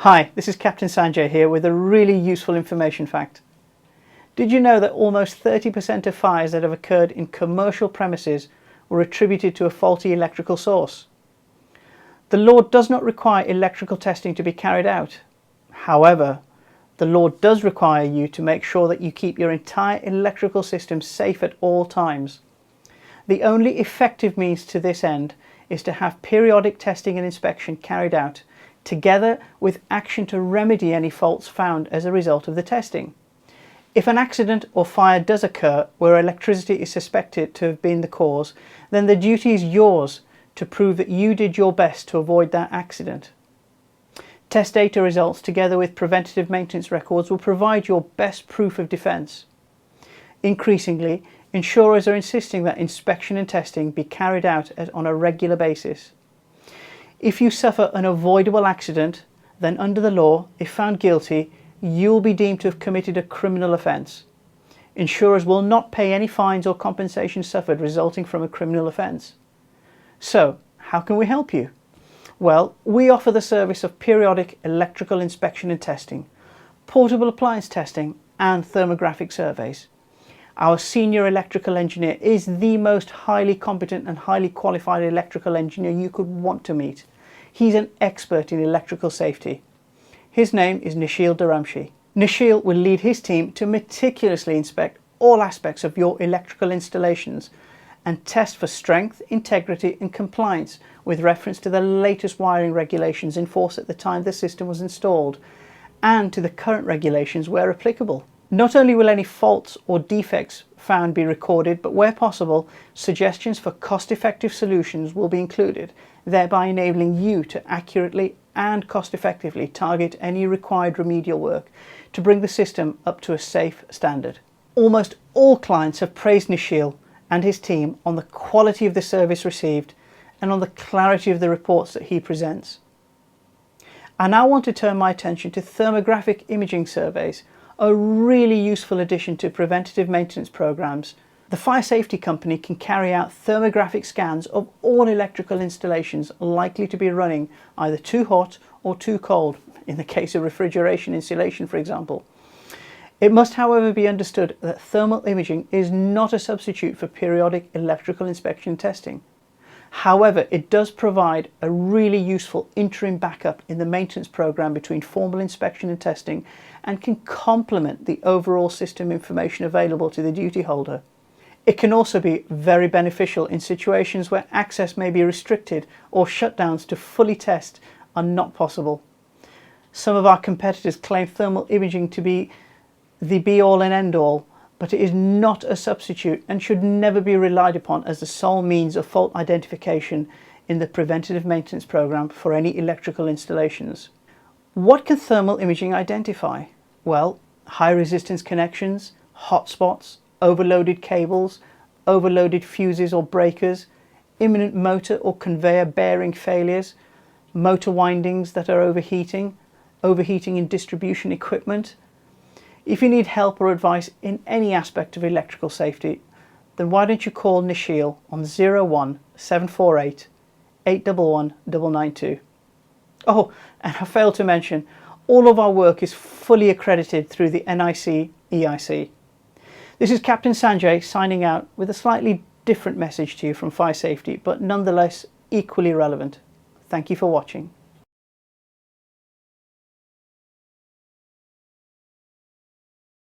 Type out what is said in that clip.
Hi, this is Captain Sanjay here with a really useful information fact. Did you know that almost 30% of fires that have occurred in commercial premises were attributed to a faulty electrical source? The law does not require electrical testing to be carried out. However, the law does require you to make sure that you keep your entire electrical system safe at all times. The only effective means to this end is to have periodic testing and inspection carried out, together with action to remedy any faults found as a result of the testing. If an accident or fire does occur where electricity is suspected to have been the cause, then the duty is yours to prove that you did your best to avoid that accident. Test data results together with preventative maintenance records will provide your best proof of defence. Increasingly, insurers are insisting that inspection and testing be carried out on a regular basis. If you suffer an avoidable accident, then under the law, if found guilty, you will be deemed to have committed a criminal offence. Insurers will not pay any fines or compensation suffered resulting from a criminal offence. So, how can we help you? Well, we offer the service of periodic electrical inspection and testing, portable appliance testing and thermographic surveys. Our senior electrical engineer is the most highly competent and highly qualified electrical engineer you could want to meet. He's an expert in electrical safety. His name is Nishil Dharamshi. Nishil will lead his team to meticulously inspect all aspects of your electrical installations and test for strength, integrity and compliance with reference to the latest wiring regulations in force at the time the system was installed and to the current regulations where applicable. Not only will any faults or defects found be recorded, but where possible, suggestions for cost-effective solutions will be included, thereby enabling you to accurately and cost-effectively target any required remedial work to bring the system up to a safe standard. Almost all clients have praised Nishil and his team on the quality of the service received and on the clarity of the reports that he presents. I now want to turn my attention to thermographic imaging surveys, a really useful addition to preventative maintenance programs. The fire safety company can carry out thermographic scans of all electrical installations likely to be running either too hot or too cold, in the case of refrigeration insulation, for example. It must, however, be understood that thermal imaging is not a substitute for periodic electrical inspection testing. However, it does provide a really useful interim backup in the maintenance program between formal inspection and testing, and can complement the overall system information available to the duty holder. It can also be very beneficial in situations where access may be restricted or shutdowns to fully test are not possible. Some of our competitors claim thermal imaging to be the be-all and end-all, but it is not a substitute and should never be relied upon as the sole means of fault identification in the preventative maintenance program for any electrical installations. What can thermal imaging identify? Well, high resistance connections, hotspots, overloaded cables, overloaded fuses or breakers, imminent motor or conveyor bearing failures, motor windings that are overheating in distribution equipment. If you need help or advice in any aspect of electrical safety, then why don't you call Nishil on 01 748 811 992. Oh, and I failed to mention, all of our work is fully accredited through the NIC EIC. This is Captain Sanjay signing out with a slightly different message to you from fire safety, but nonetheless equally relevant. Thank you for watching.